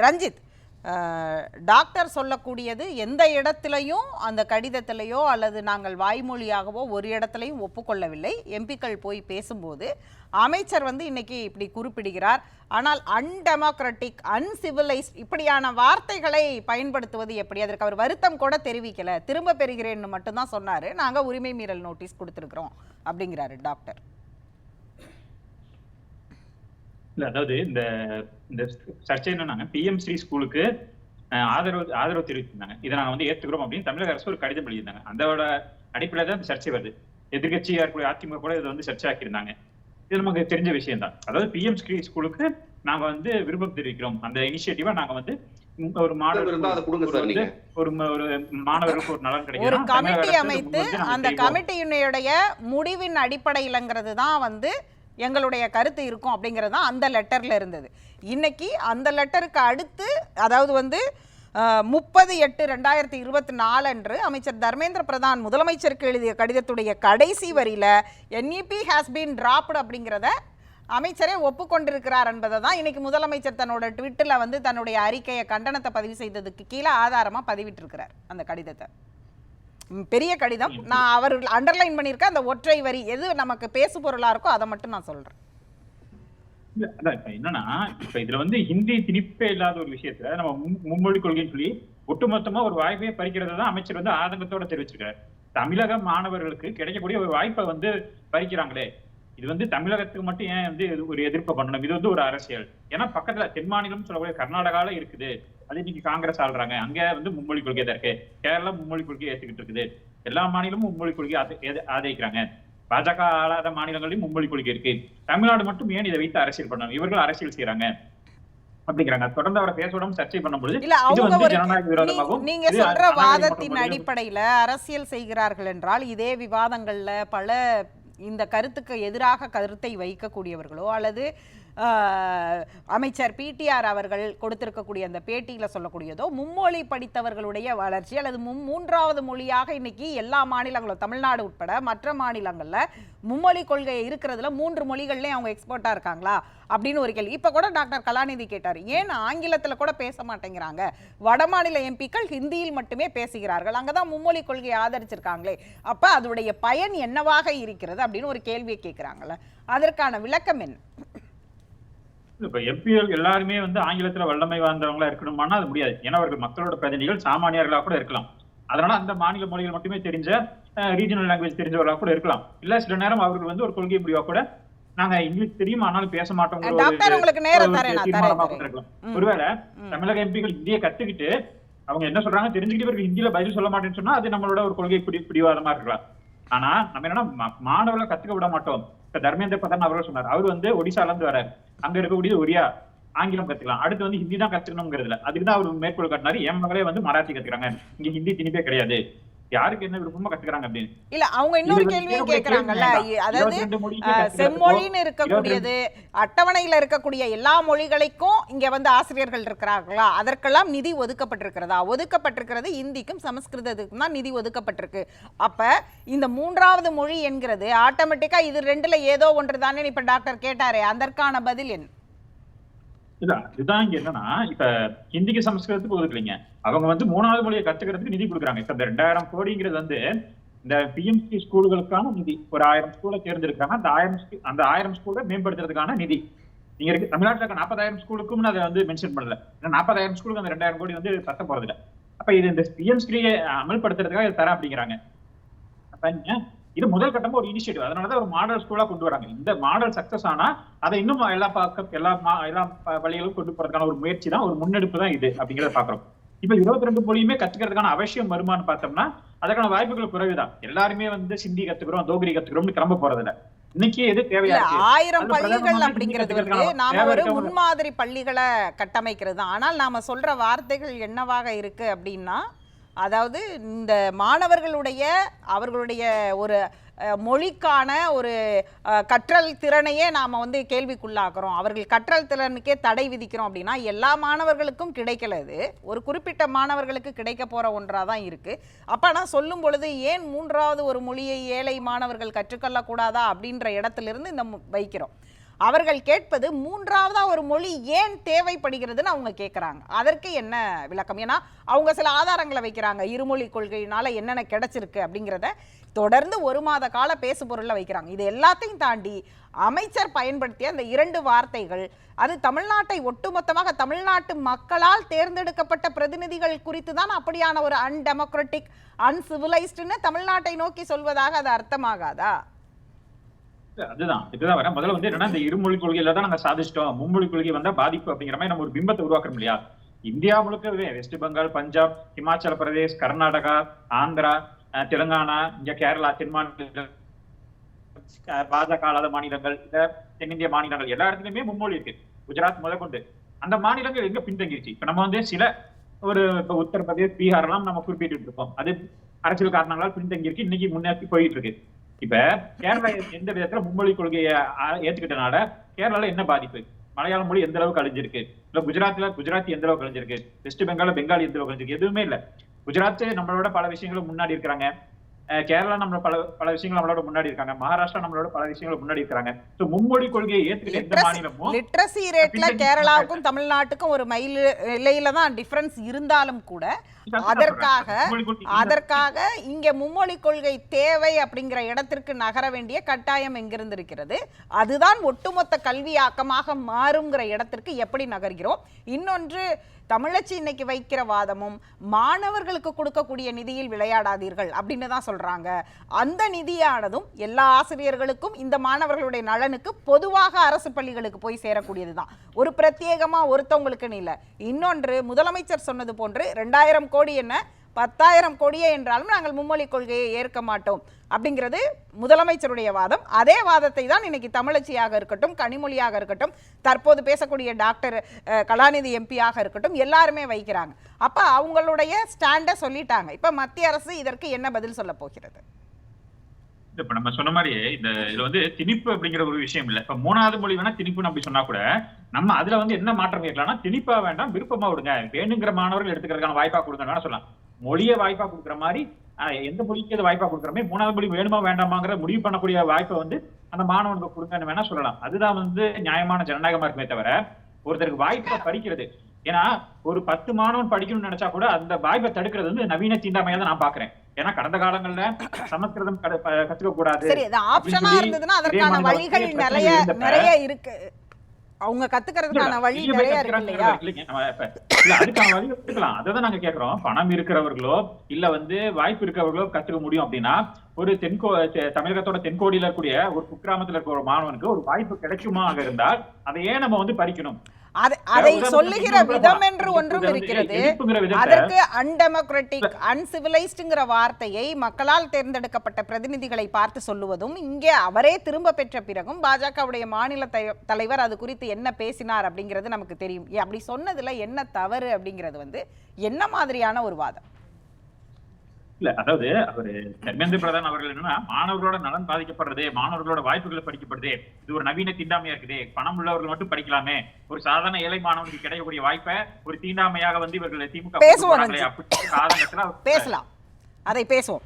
Ranjith, doctor சொல்லக்கூடியது எந்த இடத்திலையும் அந்த கடிதத்திலேயோ அல்லது நாங்கள் வாய்மொழியாகவோ ஒரு இடத்துலையும் ஒப்புக்கொள்ளவில்லை. எம்பிக்கள் போய் பேசும்போது அமைச்சர் இன்னைக்கு இப்படி குறிப்பிடுகிறார். ஆனால் அன்டெமோக்ராட்டிக், அன்சிவிலைஸ்ட் இப்படியான வார்த்தைகளை பயன்படுத்துவது எப்படி? அதற்கு அவர் வருத்தம் கூட தெரிவிக்கல, திரும்ப பெறுகிறேன்னு மட்டும்தான் சொன்னாரு. நாங்க உரிமை மீறல் நோட்டீஸ் கொடுத்திருக்கிறோம் அப்படிங்கிறாரு டாக்டர். இல்ல, அதாவது இந்த சர்ச்சை என்னன்னா, பிஎம் ஸ்ரீ ஸ்கூலுக்கு ஆதரவு தெரிவிச்சிருந்தாங்க. இதை நாங்க ஏற்றுக்கிறோம் அப்படின்னு தமிழக அரசு ஒரு கடிதம் எழுதியிருந்தாங்க. அதோட அடிப்படையில தான் சர்ச்சை வருது. எதிர்கட்சியா இருக்கக்கூடிய அதிமுக கூட இதை சர்ச்சை ஆக்கியிருந்தாங்க. இது நமக்கு தெரிஞ்ச விஷயம் தான். அதாவது பிஎம் ஸ்ரீ ஸ்கூலுக்கு நாங்க விருப்பம் தெரிவிக்கிறோம். அந்த இனிஷியேட்டிவா நாங்க ஒரு மாணவர்களுக்கு ஒரு நலன் கிடைக்கும், ஒரு கமிட்டி அமைத்து அந்த கமிட்டியினுடைய முடிவின் அடிப்படையிலங்கிறது தான் எங்களுடைய கருத்து இருக்கும் அப்படிங்கிறது தான் அந்த லெட்டர்ல இருந்தது. இன்னைக்கு அந்த லெட்டருக்கு அடுத்து, அதாவது 30/8/2024 அன்று அமைச்சர் தர்மேந்திர பிரதான் முதலமைச்சருக்கு எழுதிய கடிதத்துடைய கடைசி வரியில NEP ஹாஸ் பீன் டிராப்டு அப்படிங்கிறத அமைச்சரே ஒப்புக்கொண்டிருக்கிறார் என்பதை தான் இன்னைக்கு முதலமைச்சர் தன்னோட ட்விட்டர்ல தன்னுடைய அறிக்கையை கண்டனத்தை பதிவு செய்ததுக்கு கீழே ஆதாரமா பதிவிட்டிருக்கிறார். அந்த கடிதத்தை, பெரிய கடிதம், நான் அவர் அண்டர்லைன் பண்ணியிருக்கேன். அந்த ஒற்றை வரி எது நமக்கு பேசு பொருளா இருக்கோ அதை மட்டும் நான் சொல்றேன். என்னன்னா, இப்ப இதுல ஹிந்தி திணிப்பே இல்லாத ஒரு விஷயத்துல நம்ம மும்மொழி கொள்கைன்னு சொல்லி ஒட்டுமொத்தமா ஒரு வாய்ப்பையே பறிக்கிறத தான் அமைச்சர் ஆதங்கத்தோட தெரிவிச்சிருக்காரு. தமிழக மாணவர்களுக்கு கிடைக்கக்கூடிய ஒரு வாய்ப்பை பறிக்கிறாங்களே, இது தமிழகத்துக்கு மட்டும் ஏன் ஒரு எதிர்ப்பை பண்ணணும்? இது ஒரு அரசியல். ஏன்னா பக்கத்துல தென் மாநிலம் சொல்லக்கூடிய கர்நாடகால இருக்குது, அது இன்னைக்கு காங்கிரஸ் ஆள்றாங்க. அங்க மும்மொழி கொள்கை தான் இருக்கு. கேரளா மும்மொழி கொள்கையை ஏத்துக்கிட்டு இருக்குது. எல்லா மாநிலமும் மும்மொழி கொள்கையை ஆதரிக்கிறாங்க. பாஜக ஆளாத மாநிலங்களிலும் மும்மொழி கொள்கை இருக்கு. தமிழ்நாடு மட்டும் ஏன் இதை வைத்து அரசியல் பண்ணணும்? இவர்கள் அரசியல் செய்யறாங்க அப்படிங்கிறாங்க. தொடர்ந்து அவரை பேச சர்ச்சை பண்ணும்போது ஜனநாயக விரோதமாகவும், நீங்க சொல்ற வாதத்தின் அடிப்படையில அரசியல் செய்கிறார்கள் என்றால், இதே விவாதங்கள்ல பல இந்த கருத்துக்கு எதிராக கருத்தை வைக்கக்கூடியவர்களோ அல்லது அமைச்சர் PTR அவர்கள் கொடுத்திருக்கக்கூடிய அந்த பேட்டியில சொல்லக்கூடியதோ மும்மொழி படித்தவர்களுடைய வளர்ச்சி அல்லது மூன்றாவது மொழியாக இன்னைக்கு எல்லா மாநிலங்களும், தமிழ்நாடு உட்பட மற்ற மாநிலங்கள்ல மும்மொழி கொள்கை இருக்கிறதுல 3 மொழிகள்லயும் அவங்க எக்ஸ்பர்ட்டா இருக்காங்களா அப்படின்னு ஒரு கேள்வி. இப்ப கூட டாக்டர் கலாநிதி கேட்டார், ஏன் ஆங்கிலத்துல கூட பேச மாட்டேங்கிறாங்க, வடமாநில எம்பிக்கள் ஹிந்தியில் மட்டுமே பேசுகிறார்கள், அங்கதான் மும்மொழி கொள்கையை ஆதரிச்சிருக்காங்களே, அப்ப அதோடைய பயன் என்னவாக இருக்கிறது அப்படின்னு ஒரு கேள்வியை கேட்கிறாங்கல்ல, அதற்கான விளக்கம் என்ன? இப்ப எம்பிகள் எல்லாருமே ஆங்கிலத்துல வல்லமை வாழ்ந்தவங்களா இருக்கணுமானா அது முடியாது. ஏன்னா அவர்கள் மக்களோட பிரதிநிதிகள் சாமானியர்களா கூட இருக்கலாம். அதனால அந்த மாநில மொழிகள் மட்டுமே தெரிஞ்ச ரீஜனல் லாங்குவேஜ் தெரிஞ்சவர்களா கூட இருக்கலாம். இல்ல சில நேரம் அவர்கள் ஒரு கொள்கை முடிவா கூட நாங்க இங்கிலீஷ் தெரியும் ஆனாலும் பேச மாட்டோம். ஒருவேளை தமிழக எம்பிகள் இந்திய கத்துக்கிட்டு அவங்க என்ன சொல்றாங்க தெரிஞ்சுக்கிட்டு இவருக்கு ஹிந்தியில பதில் சொல்ல மாட்டேன்னு சொன்னா அது நம்மளோட ஒரு கொள்கை பிடிவாதமா இருக்கலாம். ஆனா நம்ம என்னன்னா மாணவர்களை கத்துக்க விட மாட்டோம். இப்ப தர்மேந்திர பிரதான் அவர்கள் சொன்னார், அவரு ஒடிசால இருந்து வராரு, அங்க இருக்கக்கூடியது ஒரியா ஆங்கிலம் கத்துக்கலாம், அடுத்து ஹிந்தி தான் கத்துக்கணுங்கிறதுல அதுக்குதான் அவர் மேற்கோள் காட்டினாரு. என் மகளே மராத்தி கத்துக்கிறாங்க, இங்க ஹிந்தி திணிப்பே கிடையாது, யாருக்கு என்ன விருப்பமோ கத்துக்கிறாங்க அப்படின்னு. இல்ல அவங்க இன்னொரு கேள்வியும் கேக்குறாங்கல்ல, அதாவது செம்மொழின்னு இருக்கக்கூடியது அட்டவணையில இருக்கக்கூடிய எல்லா மொழிகளுக்கும் இங்க ஆசிரியர்கள் இருக்கிறார்களா, அதற்கெல்லாம் நிதி ஒதுக்கப்பட்டிருக்கிறதா? ஒதுக்கப்பட்டிருக்கிறது இந்திக்கும் சமஸ்கிருதத்துக்கும் தான் நிதி ஒதுக்கப்பட்டிருக்கு. அப்ப இந்த மூன்றாவது மொழி என்கிறது ஆட்டோமேட்டிக்கா இது ரெண்டுல ஏதோ ஒன்று தானே இப்ப டாக்டர் கேட்டாரே, அதற்கான பதில் என்ன? இதுதான் இங்க என்னன்னா, இப்ப ஹிந்திக்கு சமஸ்கிருதத்துக்கு ஒதுக்கலைங்க, அவங்க 3வது மொழியை கத்துக்கிறதுக்கு நிதி கொடுக்குறாங்க. இப்ப இந்த 2000 கோடிங்கிறது இந்த PMC ஸ்கூல்களுக்கான நிதி. ஒரு 1000 ஸ்கூலை தேர்ந்தெடுக்கிறாங்க, அந்த 1000 ஸ்கூலை மேம்படுத்துறதுக்கான நிதி. நீங்க இருக்கு தமிழ்நாட்டில் இருக்க 40,000 ஸ்கூலுக்கும் அதை மென்ஷன் பண்ணல. 40,000 ஸ்கூலுக்கு அந்த 2000 கோடி பத்த போறது இல்லை. அப்ப இது இந்த PMC அமல்படுத்துறதுக்காக தர அப்படிங்கிறாங்க. அப்ப இது முதல் கட்டமா ஒரு இனிஷியேட்டிவ். அதனாலதான் ஒரு மாடல் ஸ்கூலா கொண்டு வராங்க. இந்த மாடல் சக்சஸ் ஆனா அதை இன்னும் எல்லா பள்ளிகளும் கொண்டு போறதுக்கான ஒரு முயற்சி தான், ஒரு முன்னெடுப்பு தான் இது அப்படிங்கிறத பாக்குறோம். இப்ப 22 மொழியுமே கத்துக்கிறதுக்கான அவசியம் வருமானு பார்த்தோம்னா அதுக்கான வாய்ப்புகள் குறைவுதான். எல்லாருமே சிந்தி கத்துக்கிறோம், தோகரி கத்துக்கிறோம்னு கிளம்ப போறதில்ல. இன்னைக்கு எது தேவையா 1000 பள்ளிகள் அப்படிங்கிறது நாம ஒரு முன்மாதிரி பள்ளிகளை கட்டமைக்கிறது. ஆனால் நாம சொல்ற வார்த்தைகள் என்னவாக இருக்கு அப்படின்னா, அதாவது இந்த மாணவர்களுடைய அவர்களுடைய ஒரு மொழிக்கான ஒரு கற்றல் திறனையே நாம கேள்விக்குள்ளாக்குறோம், அவர்கள் கற்றல் திறனுக்கே தடை விதிக்கிறோம் அப்படின்னா எல்லா மாணவர்களுக்கும் கிடைக்கல, இது ஒரு குறிப்பிட்ட மாணவர்களுக்கு கிடைக்க போற ஒன்றாதான் இருக்கு. அப்ப நான் சொல்லும் பொழுது ஏன் 3வது ஒரு மொழியை ஏழை மாணவர்கள் கற்றுக்கொள்ள கூடாதா அப்படின்ற இடத்துல இருந்து இந்த வைக்கிறோம். அவர்கள் கேட்பது மூன்றாவதா ஒரு மொழி ஏன் தேவைப்படுகிறதுன்னு அவங்க கேட்குறாங்க. அதற்கு என்ன விளக்கம்? ஏன்னா அவங்க சில ஆதாரங்களை வைக்கிறாங்க. இருமொழி கொள்கையினால என்னென்ன கிடைச்சிருக்கு அப்படிங்கிறத தொடர்ந்து 1 மாத கால பேசு பொருள்ல வைக்கிறாங்க. இது எல்லாத்தையும் தாண்டி அமைச்சர் பயன்படுத்திய அந்த 2 வார்த்தைகள், அது தமிழ்நாட்டை ஒட்டுமொத்தமாக தமிழ்நாட்டு மக்களால் தேர்ந்தெடுக்கப்பட்ட பிரதிநிதிகள் குறித்து தான் அப்படியான ஒரு அன்டெமோக்ராட்டிக், அன்சிவிலைஸ்டுன்னு தமிழ்நாட்டை நோக்கி சொல்வதாக அது அர்த்தமாகாதா? அதுதான் இதுதான் வர முதல்ல வந்து என்னன்னா, இந்த இருமொழி கொள்கையில தான் நாங்க சாதிச்சிட்டோம், மும்மொழி கொள்கை வந்தா பாதிப்பு அப்படிங்கிற மாதிரி நம்ம ஒரு பிம்பத்தை உருவாக்குறோம் இல்லையா? இந்தியா முழுக்கவே வெஸ்ட் பெங்கால், பஞ்சாப், ஹிமாச்சல பிரதேஷ், கர்நாடகா, ஆந்திரா, தெலுங்கானா, இங்க கேரளா, தென் மாநிலங்கள், பாஜக அல்லாத மாநிலங்கள், இந்த தென்னிந்திய மாநிலங்கள் எல்லா இடத்துலயுமே மும்மொழி இருக்கு. குஜராத் முதற்கொண்டு அந்த மாநிலங்கள் எங்க பின்தங்கிருச்சு? இப்ப நம்ம வந்து சில ஒரு இப்ப உத்தரப்பிரதேஷ், பீகார் எல்லாம் நம்ம குறிப்பிட்டு இருக்கோம். அது அரசியல் காரணங்களால் பின்தங்கி இருக்கு, இன்னைக்கு முன்னேற்றி போயிட்டு இருக்கு. இப்ப கேரளா எந்த விதத்துல மும்மொழி கொள்கையை ஏத்துக்கிட்டனால கேரளால என்ன பாதிப்பு? மலையாள மொழி எந்த அளவுக்கு அழிஞ்சிருக்கு? இல்ல குஜராத்தி எந்த அளவுக்கு அழிஞ்சிருக்கு? வெஸ்ட் பெங்கால பெங்காலி எந்த அளவுக்கு அழிஞ்சிருக்கு? எதுவுமே இல்ல. குஜராத் நம்மளோட பல விஷயங்களும் முன்னாடி இருக்கிறாங்க. கேரளா நம்மளோட பல விஷயங்கள் நம்மளோட முன்னாடி இருக்காங்க. மகாராஷ்டிரா நம்மளோட பல விஷயங்கள் முன்னாடி இருக்காங்க. மும்மொழி கொள்கையை ஏத்துக்கிட்ட எந்த மாநிலமும் லிட்ரசி ரேட்ல கேரளாவுக்கும் தமிழ்நாட்டுக்கும் ஒரு மைல் இலையில தான் டிஃபரன்ஸ் இருந்தாலும் கூட அதற்காக இங்க மும்மொழி கொள்கை தேவை அப்படிங்கிற இடத்திற்கு நகர வேண்டிய கட்டாயம் எங்கிருந்து இருக்கிறது? அதுதான் ஒட்டுமொத்த கல்வியாக்கமாக மாறுங்கிற இடத்திற்கு எப்படி நகர்கிறோம்? இன்னொன்று, தமிழச்சி இன்னைக்கு வைக்கிற வாதமும் மாணவர்களுக்கு கொடுக்கக்கூடிய நிதியில் விளையாடாதீர்கள் அப்படின்னு தான் சொல்றாங்க. அந்த நிதியானதும் எல்லா ஆசிரியர்களுக்கும் இந்த மாணவர்களுடைய நலனுக்கு பொதுவாக அரசு பள்ளிகளுக்கு போய் சேரக்கூடியதுதான். ஒரு பிரத்யேகமா ஒருத்தவங்களுக்குன்னு இல்லை. இன்னொன்று, முதலமைச்சர் சொன்னது போன்று 2000 கோடி என்ன 10,000 கோடியே என்றாலும் நாங்கள் மும்மொழி கொள்கையை ஏற்க மாட்டோம் அப்படிங்கிறது முதலமைச்சருடைய வாதம். அதே வாதத்தை தான் இன்னைக்கு தமிழச்சியாக இருக்கட்டும், கனிமொழியாக இருக்கட்டும், தற்போது பேசக்கூடிய டாக்டர் கலாநிதி எம்பியாக இருக்கட்டும், எல்லாருமே வைக்கிறாங்க. அப்ப அவங்களுடைய ஸ்டாண்ட சொல்லிட்டாங்க. இப்ப மத்திய அரசு இதற்கு என்ன பதில் சொல்ல போகிறது? இப்ப நம்ம சொன்ன மாதிரி இதுல வந்து திணிப்பு அப்படிங்கிற ஒரு விஷயம் இல்ல. இப்ப 3வது மொழி வேணா திணிப்புன்னு அப்படி சொன்னா கூட நம்ம அதுல வந்து என்ன மாற்றம் கேட்கலாம்னா, திணிப்பா வேண்டாம், விருப்பமா விடுங்க, வேணுங்கிற மாணவர்கள் எடுத்துக்கிறதுக்கான வாய்ப்பா கொடுங்க வேணா சொல்லலாம். மொழியை வாய்ப்பா கொடுக்குற மாதிரி எந்த மொழிக்கு அது வாய்ப்பா கொடுக்குறமே 3வது மொழி வேணுமா வேண்டாமாங்கிற முடிவு பண்ணக்கூடிய வாய்ப்பை வந்து அந்த மாணவனுக்கு கொடுங்கன்னு வேணா சொல்லலாம். அதுதான் வந்து நியாயமான ஜனநாயகமா இருக்குமே தவிர ஒருத்தருக்கு வாய்ப்பை பறிக்கிறது. ஏன்னா ஒரு 10 மாணவன் படிக்கணும்னு நினைச்சா கூட அந்த வாய்ப்பை தடுக்கிறது வந்து நவீன தீண்டாமையா தான் நான் பாக்குறேன். ஏன்னா கடந்த காலங்கள்ல சமஸ்கிருதம் கத்துக்க கூடாது, ஆப்ஷனா இருந்ததுன்னா அதற்கான வழிகள் நிறைய இருக்கு. அவங்க கத்துக்கிறதுக்கான வழி நிறைய இருக்கு இல்லையா? அதுக்கான வழி எடுத்துக்கலாம். அதான் நாங்க கேக்குறோம். பணம் இருக்கிறவர்களோ இல்ல வந்து வாய்ப்பு இருக்கிறவர்களோ கத்துக்க முடியும் அப்படின்னா, ஒரு தமிழகத்தோட தென்கோடியில இருக்கக்கூடிய ஒரு குக்கிராமத்துல இருக்க ஒரு மாணவனுக்கு ஒரு வாய்ப்பு கிடைக்குமாக இருந்தால் அதை ஏன் நம்ம வந்து பறிக்கணும்? அதை சொல்லுகிற விதம் என்று ஒன்றும் இருக்கிறது. அதற்கு அன்டெமோக்ராட்டிக், அன்சிவிலைஸ்டுங்கிற வார்த்தையை மக்களால் தேர்ந்தெடுக்கப்பட்ட பிரதிநிதிகளை பார்த்து சொல்லுவதும், இங்கே அவரே திரும்ப பெற்ற பிறகும் பாஜகவுடைய மாநில தலைவர் அது குறித்து என்ன பேசினார் அப்படிங்கிறது நமக்கு தெரியும். அப்படி சொன்னதுல என்ன தவறு அப்படிங்கிறது வந்து என்ன மாதிரியான ஒரு வாதம்? இல்ல, அதாவது அவரு தர்மேந்திர பிரதான் அவர்கள் என்னன்னா, மாணவர்களோட நலன் பாதிக்கப்படுறது, மாணவர்களோட வாய்ப்புகளை படிக்கப்படுது, இது ஒரு நவீன தீண்டாமையா இருக்குது, பணம் உள்ளவர்கள் மட்டும் படிக்கலாமே, ஒரு சாதாரண ஏழை மாணவனுக்கு கிடைக்கக்கூடிய வாய்ப்பை ஒரு தீண்டாமையாக வந்து இவர்கள் திமுக பேசலாம், அதை பேசுவோம்.